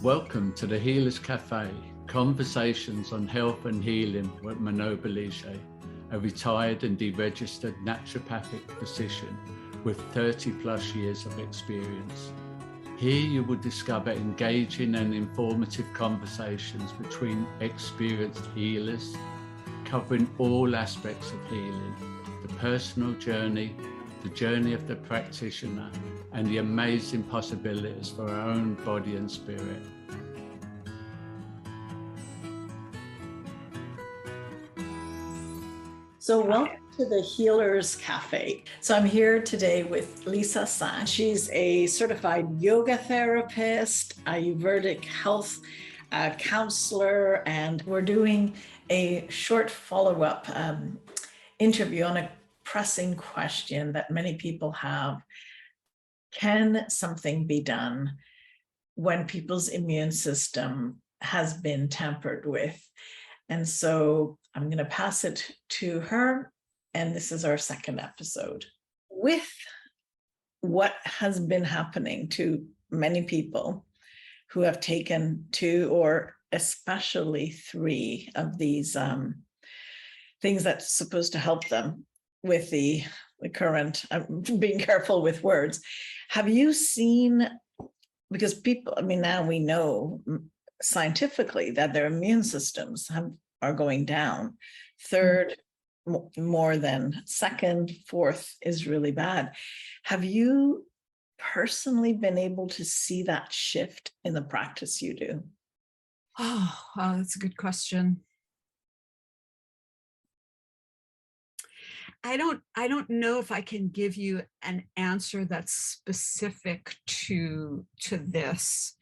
Welcome to the Healers Café, conversations on health and healing with Manon Bolliger, a retired and deregistered naturopathic physician with 30 plus years of experience. Here you will discover engaging and informative conversations between experienced healers, covering all aspects of healing, the personal journey, the journey of the practitioner, and the amazing possibilities for our own body and spirit. So welcome to the Healers Café. So I'm here today with Lisa San. She's a certified yoga therapist, Āyurvedic health counselor, and we're doing a short follow-up interview on a pressing question that many people have. Can something be done when people's immune system has been tampered with? And so I'm going to pass it to her, and this is our second episode. With what has been happening to many people who have taken 2 or especially 3 of these things that's supposed to help them with the current, I'm being careful with words. Have you seen, because people, I mean, now we know scientifically that their immune systems are going down. 3rd, more than 2nd, 4th is really bad. Have you personally been able to see that shift in the practice you do? Oh, wow, that's a good question. I don't know if I can give you an answer that's specific to this.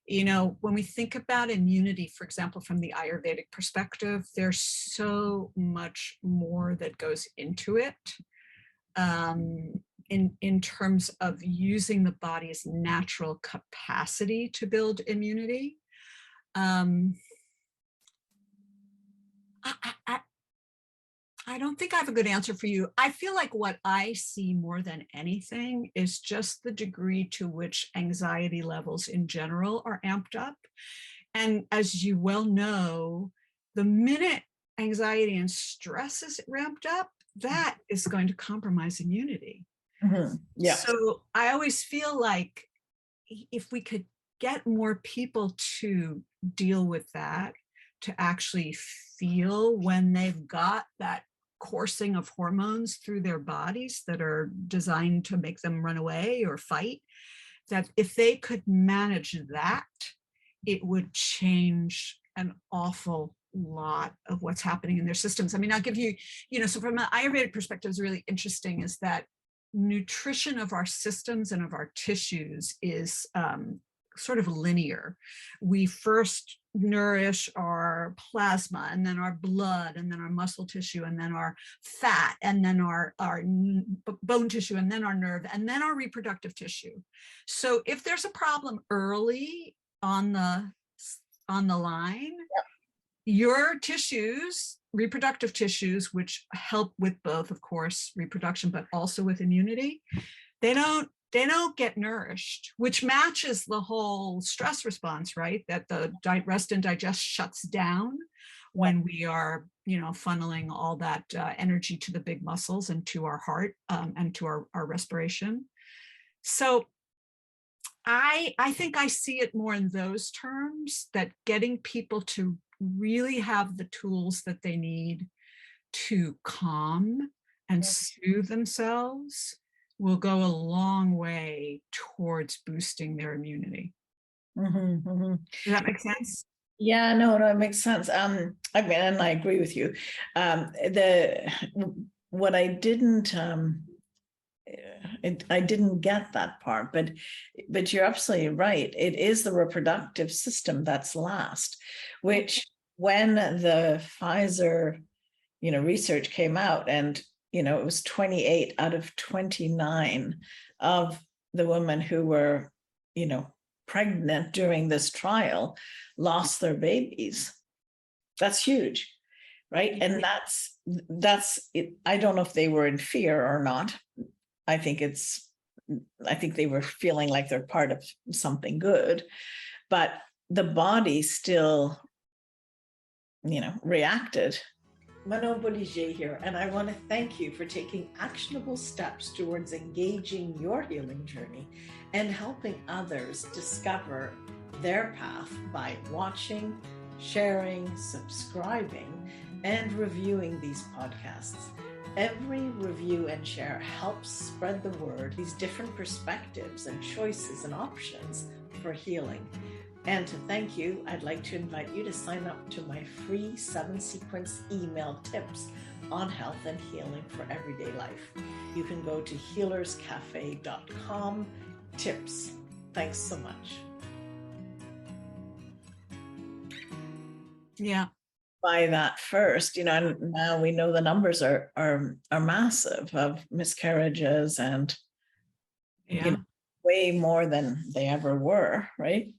You know, when we think about immunity, for example, from the Ayurvedic perspective, there's so much more that goes into it in terms of using the body's natural capacity to build immunity. I don't think I have a good answer for you. I feel like what I see more than anything is just the degree to which anxiety levels in general are amped up. And as you well know, the minute anxiety and stress is ramped up, that is going to compromise immunity. Mm-hmm. Yeah. So I always feel like if we could get more people to deal with that, to actually feel when they've got that coursing of hormones through their bodies that are designed to make them run away or fight, that if they could manage that, it would change an awful lot of what's happening in their systems. I mean, I'll give you, so from an Ayurvedic perspective, is really interesting is that nutrition of our systems and of our tissues is sort of linear. We first nourish our plasma, and then our blood, and then our muscle tissue, and then our fat, and then our bone tissue, and then our nerve, and then our reproductive tissue. So if there's a problem early on the line, yep, your tissues, reproductive tissues, which help with both, of course, reproduction, but also with immunity, they don't get nourished, which matches the whole stress response, right? That the rest and digest shuts down when we are, funneling all that energy to the big muscles and to our heart and to our respiration. So I think I see it more in those terms, that getting people to really have the tools that they need to calm and soothe themselves will go a long way towards boosting their immunity. Mm-hmm, mm-hmm. Does that make sense? Yeah, no, it makes sense. I mean, and I agree with you. What I didn't, I didn't get that part, but you're absolutely right. It is the reproductive system that's last, which when the Pfizer, research came out, and it was 28 out of 29 of the women who were, pregnant during this trial lost their babies. That's huge, right? And that's it. I don't know if they were in fear or not. I think they were feeling like they're part of something good, but the body still, reacted. Manon Bolliger here, and I want to thank you for taking actionable steps towards engaging your healing journey and helping others discover their path by watching, sharing, subscribing, and reviewing these podcasts. Every review and share helps spread the word, these different perspectives and choices and options for healing. And to thank you, I'd like to invite you to sign up to my free 7-sequence email tips on health and healing for everyday life. You can go to healerscafe.com tips. Thanks so much. Yeah. By that first, and now we know the numbers are massive of miscarriages and way more than they ever were, right?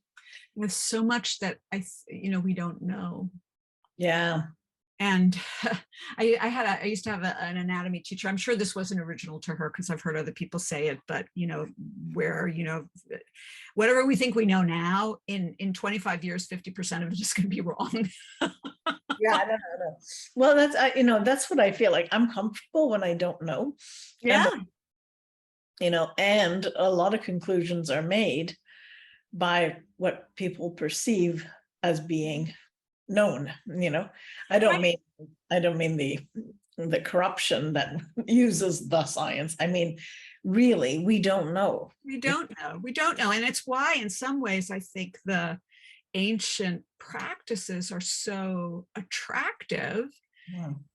There's so much that we don't know. Yeah. And I used to have an anatomy teacher. I'm sure this wasn't original to her because I've heard other people say it, but where whatever we think we know now, in 25 years, 50% of it is going to be wrong. Yeah, I don't know. Well, that's what I feel like. I'm comfortable when I don't know. Yeah. And a lot of conclusions are made by what people perceive as being known. I don't mean the corruption that uses the science. I mean, really, we don't know. We don't know. And it's why, in some ways, I think the ancient practices are so attractive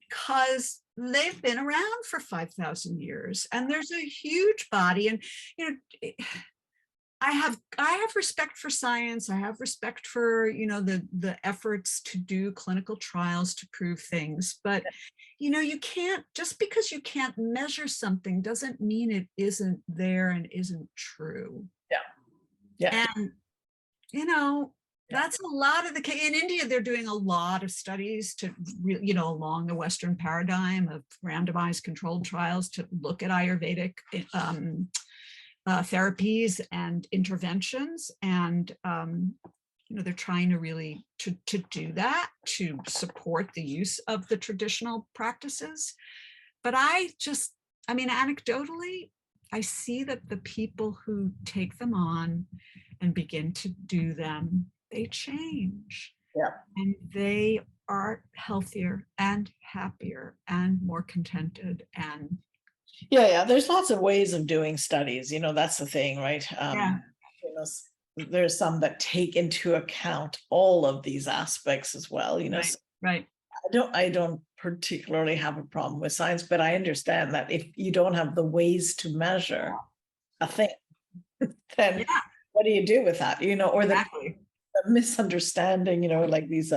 because they've been around for 5,000 years and there's a huge body. And I have respect for science. I have respect for the efforts to do clinical trials to prove things, but you can't, just because you can't measure something doesn't mean it isn't there and isn't true. Yeah. And that's a lot of the case. In India, they're doing a lot of studies to, along the Western paradigm of randomized controlled trials to look at Ayurvedic therapies and interventions. And, they're trying to really to do that, to support the use of the traditional practices. But anecdotally, I see that the people who take them on and begin to do them, they change. Yeah. And they are healthier and happier and more contented. And there's lots of ways of doing studies. That's the thing, right? There's some that take into account all of these aspects as well. Right. I don't particularly have a problem with science, but I understand that if you don't have the ways to measure a thing, then what do you do with that? Or exactly. the misunderstanding, like these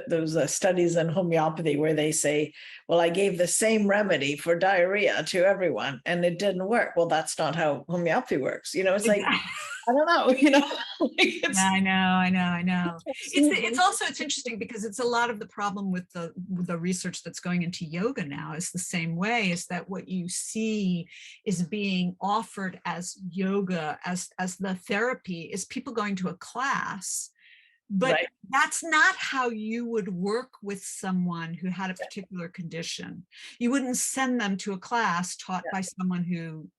those studies in homeopathy where they say, well, I gave the same remedy for diarrhea to everyone and it didn't work. Well, that's not how homeopaphy works. It's like, I don't know, I know. It's interesting because it's a lot of the problem with the research that's going into yoga now is the same way, is that what you see is being offered as yoga, as the therapy, is people going to a class. But that's not how you would work with someone who had a particular condition. You wouldn't send them to a class taught by someone who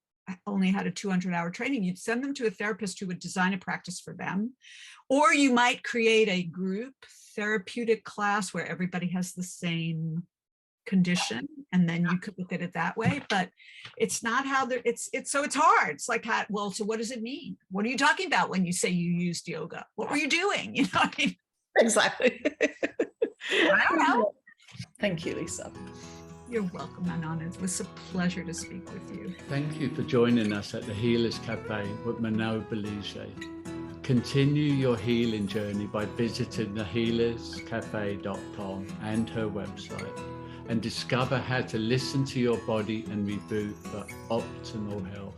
only had a 200-hour training. You'd send them to a therapist who would design a practice for them. Or you might create a group therapeutic class where everybody has the same condition, and then you could look at it that way. But it's not how it's hard. It's like, so what does it mean? What are you talking about when you say you used yoga? What were you doing? Exactly. I don't know. Thank you, Lisa. You're welcome, Manon. It was a pleasure to speak with you. Thank you for joining us at the Healers Café with Manon Bolliger. Continue your healing journey by visiting thehealerscafe.com and her website, and discover how to listen to your body and reboot for optimal health.